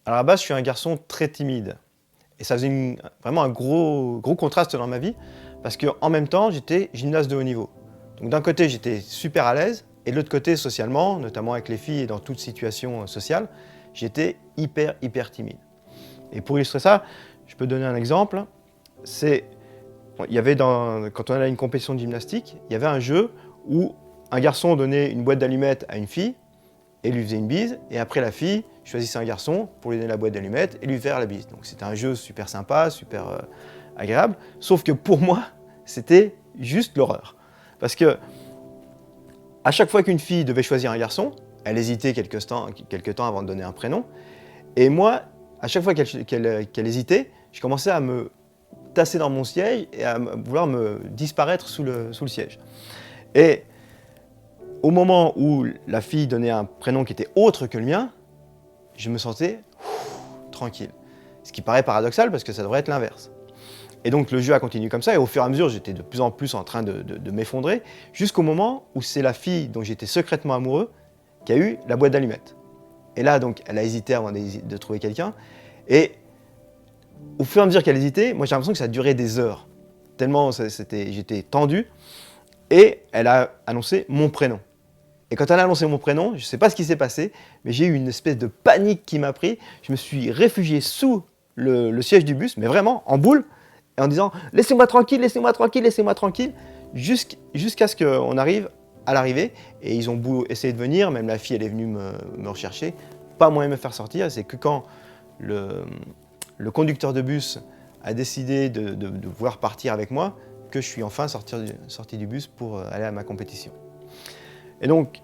Alors à la base, je suis un garçon très timide. Et ça faisait vraiment un gros contraste dans ma vie, parce qu'en même temps, j'étais gymnaste de haut niveau. Donc d'un côté, j'étais super à l'aise, et de l'autre côté, socialement, notamment avec les filles et dans toute situation sociale, j'étais hyper timide. Et pour illustrer ça, je peux donner un exemple. C'est, il y avait quand on allait à une compétition de gymnastique, il y avait un jeu où un garçon donnait une boîte d'allumettes à une fille, et lui faisait une bise, et après la fille choisissait un garçon pour lui donner la boîte d'allumettes et lui faire la bise. Donc c'était un jeu super sympa, super agréable, sauf que pour moi, c'était juste l'horreur. Parce que à chaque fois qu'une fille devait choisir un garçon, elle hésitait quelques temps avant de donner un prénom, et moi, à chaque fois qu'elle hésitait, je commençais à me tasser dans mon siège et à vouloir me disparaître sous le siège. Et au moment où la fille donnait un prénom qui était autre que le mien, je me sentais tranquille. Ce qui paraît paradoxal parce que ça devrait être l'inverse. Et donc le jeu a continué comme ça, et au fur et à mesure, j'étais de plus en plus en train de m'effondrer, jusqu'au moment où c'est la fille dont j'étais secrètement amoureux qui a eu la boîte d'allumettes. Et là, donc, elle a hésité avant de trouver quelqu'un, et au fur et à mesure qu'elle hésitait, moi j'ai l'impression que ça a duré des heures, tellement j'étais tendu, et elle a annoncé mon prénom. Et quand elle a annoncé mon prénom, je ne sais pas ce qui s'est passé, mais j'ai eu une espèce de panique qui m'a pris. Je me suis réfugié sous le siège du bus, mais vraiment en boule, et en disant « Laissez-moi tranquille, laissez-moi tranquille, laissez-moi tranquille », jusqu'à ce qu'on arrive à l'arrivée. Et ils ont beau essayer de venir, même la fille elle est venue me rechercher, pas moyen de me faire sortir. C'est que quand le conducteur de bus a décidé de vouloir partir avec moi, que je suis enfin sorti du bus pour aller à ma compétition. Et donc,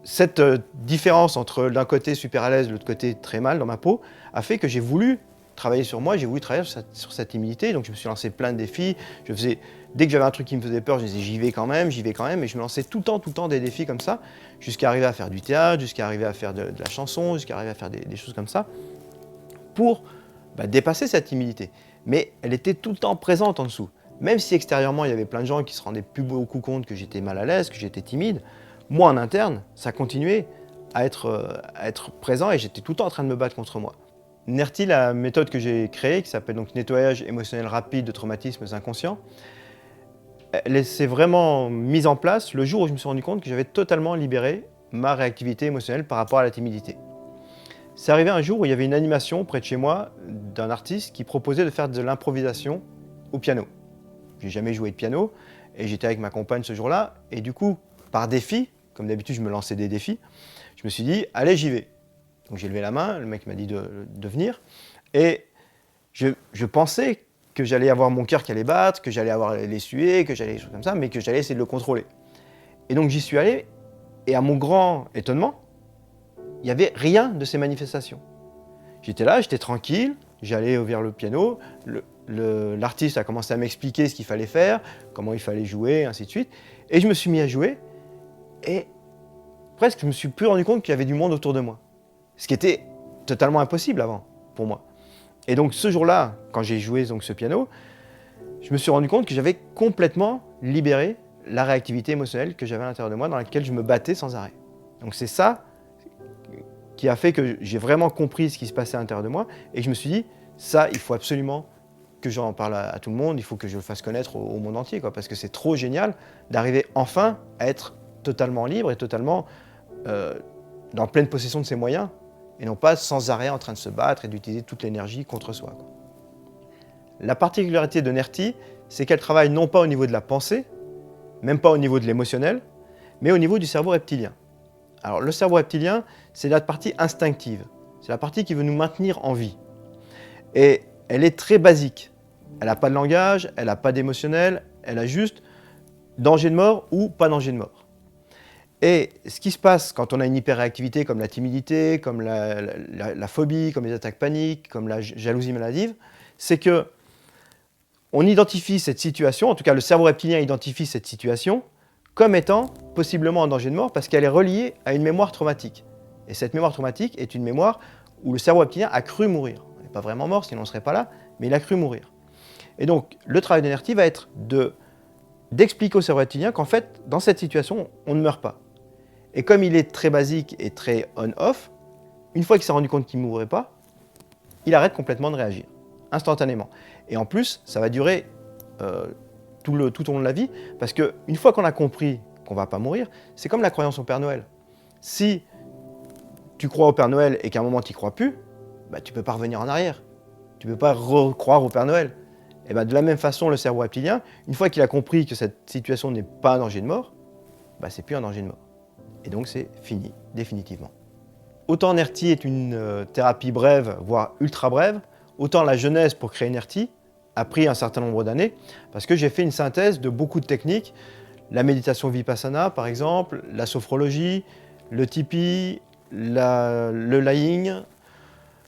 cette différence entre d'un côté super à l'aise, de l'autre côté très mal dans ma peau, a fait que j'ai voulu travailler sur moi, j'ai voulu travailler sur cette timidité. Donc je me suis lancé plein de défis. Dès que j'avais un truc qui me faisait peur, je disais j'y vais quand même, et je me lançais tout le temps des défis comme ça, jusqu'à arriver à faire du théâtre, jusqu'à arriver à faire de la chanson, jusqu'à arriver à faire des choses comme ça, pour dépasser cette timidité. Mais elle était tout le temps présente en dessous. Même si extérieurement, il y avait plein de gens qui se rendaient plus beaucoup compte que j'étais mal à l'aise, que j'étais timide, moi, en interne, ça continuait à être présent, et j'étais tout le temps en train de me battre contre moi. NERTI, la méthode que j'ai créée, qui s'appelle donc nettoyage émotionnel rapide de traumatismes inconscients, elle s'est vraiment mise en place le jour où je me suis rendu compte que j'avais totalement libéré ma réactivité émotionnelle par rapport à la timidité. C'est arrivé un jour où il y avait une animation près de chez moi d'un artiste qui proposait de faire de l'improvisation au piano. J'ai jamais joué de piano, et j'étais avec ma compagne ce jour-là, et du coup, par défi, comme d'habitude je me lançais des défis, je me suis dit allez, j'y vais. Donc j'ai levé la main, le mec m'a dit de venir, et je pensais que j'allais avoir mon cœur qui allait battre, que j'allais avoir les suées, que j'allais des choses comme ça, mais que j'allais essayer de le contrôler. Et donc j'y suis allé, et à mon grand étonnement, il n'y avait rien de ces manifestations. J'étais là, j'étais tranquille, j'allais vers le piano, l'artiste a commencé à m'expliquer ce qu'il fallait faire, comment il fallait jouer, ainsi de suite, et je me suis mis à jouer, et presque je me suis plus rendu compte qu'il y avait du monde autour de moi. Ce qui était totalement impossible avant, pour moi. Et donc ce jour-là, quand j'ai joué donc, ce piano, je me suis rendu compte que j'avais complètement libéré la réactivité émotionnelle que j'avais à l'intérieur de moi, dans laquelle je me battais sans arrêt. Donc c'est ça qui a fait que j'ai vraiment compris ce qui se passait à l'intérieur de moi, et je me suis dit, ça, il faut absolument que j'en parle à tout le monde, il faut que je le fasse connaître au monde entier, quoi, parce que c'est trop génial d'arriver enfin à être totalement libre et totalement dans pleine possession de ses moyens, et non pas sans arrêt en train de se battre et d'utiliser toute l'énergie contre soi, quoi. La particularité de NERTI, c'est qu'elle travaille non pas au niveau de la pensée, même pas au niveau de l'émotionnel, mais au niveau du cerveau reptilien. Alors le cerveau reptilien, c'est la partie instinctive, c'est la partie qui veut nous maintenir en vie. Et elle est très basique. Elle n'a pas de langage, elle n'a pas d'émotionnel, elle a juste danger de mort ou pas danger de mort. Et ce qui se passe quand on a une hyperréactivité comme la timidité, comme la phobie, comme les attaques paniques, comme la jalousie maladive, c'est que on identifie cette situation, en tout cas le cerveau reptilien identifie cette situation comme étant possiblement en danger de mort parce qu'elle est reliée à une mémoire traumatique. Et cette mémoire traumatique est une mémoire où le cerveau reptilien a cru mourir. Il n'est pas vraiment mort, sinon on ne serait pas là, mais il a cru mourir. Et donc le travail de NERTI va être d'expliquer au cerveau reptilien qu'en fait, dans cette situation, on ne meurt pas. Et comme il est très basique et très on-off, une fois qu'il s'est rendu compte qu'il ne mourrait pas, il arrête complètement de réagir, instantanément. Et en plus, ça va durer tout au long de la vie, parce qu'une fois qu'on a compris qu'on ne va pas mourir, c'est comme la croyance au Père Noël. Si tu crois au Père Noël et qu'à un moment tu n'y crois plus, bah, tu ne peux pas revenir en arrière. Tu ne peux pas recroire au Père Noël. Et bah, de la même façon, le cerveau reptilien, une fois qu'il a compris que cette situation n'est pas un danger de mort, bah, c'est plus un danger de mort. Et donc c'est fini, définitivement. Autant NERTI est une thérapie brève, voire ultra brève, autant la genèse pour créer NERTI a pris un certain nombre d'années, parce que j'ai fait une synthèse de beaucoup de techniques, la méditation vipassana par exemple, la sophrologie, le tipi, le lying,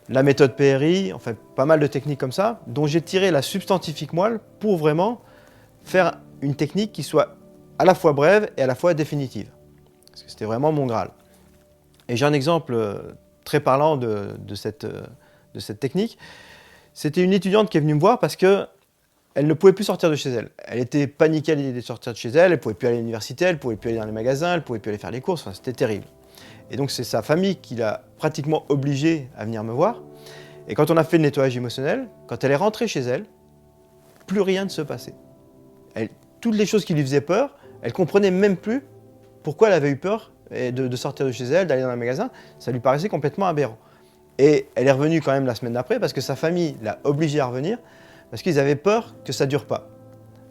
la méthode PRI, enfin pas mal de techniques comme ça, dont j'ai tiré la substantifique moelle pour vraiment faire une technique qui soit à la fois brève et à la fois définitive. Parce que c'était vraiment mon Graal. Et j'ai un exemple très parlant de cette technique. C'était une étudiante qui est venue me voir parce qu'elle ne pouvait plus sortir de chez elle. Elle était paniquée à l'idée de sortir de chez elle, elle ne pouvait plus aller à l'université, elle ne pouvait plus aller dans les magasins, elle ne pouvait plus aller faire les courses, enfin, c'était terrible. Et donc c'est sa famille qui l'a pratiquement obligée à venir me voir. Et quand on a fait le nettoyage émotionnel, quand elle est rentrée chez elle, plus rien ne se passait. Toutes les choses qui lui faisaient peur, elle ne comprenait même plus pourquoi elle avait eu peur de sortir de chez elle, d'aller dans un magasin. Ça lui paraissait complètement aberrant. Et elle est revenue quand même la semaine d'après parce que sa famille l'a obligée à revenir parce qu'ils avaient peur que ça ne dure pas.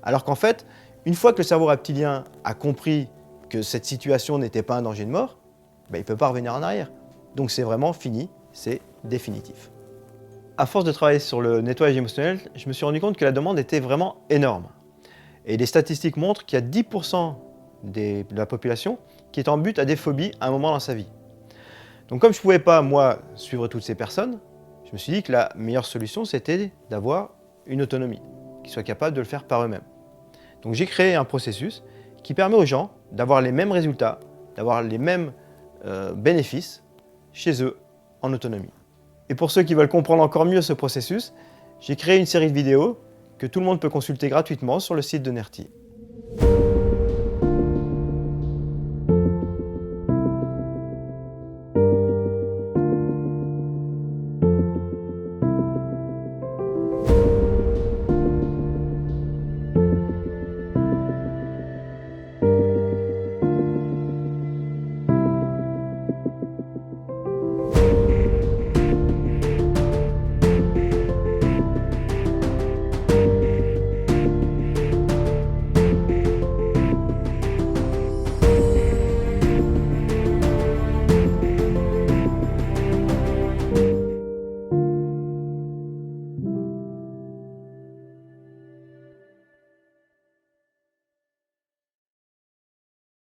Alors qu'en fait, une fois que le cerveau reptilien a compris que cette situation n'était pas un danger de mort, ben, il ne peut pas revenir en arrière. Donc c'est vraiment fini, c'est définitif. À force de travailler sur le nettoyage émotionnel, je me suis rendu compte que la demande était vraiment énorme. Et les statistiques montrent qu'il y a 10% de la population qui est en but à des phobies à un moment dans sa vie. Donc comme je ne pouvais pas, moi, suivre toutes ces personnes, je me suis dit que la meilleure solution, c'était d'avoir une autonomie, qu'ils soient capables de le faire par eux-mêmes. Donc j'ai créé un processus qui permet aux gens d'avoir les mêmes résultats, d'avoir les mêmes bénéfices chez eux en autonomie. Et pour ceux qui veulent comprendre encore mieux ce processus, j'ai créé une série de vidéos que tout le monde peut consulter gratuitement sur le site de NERTI.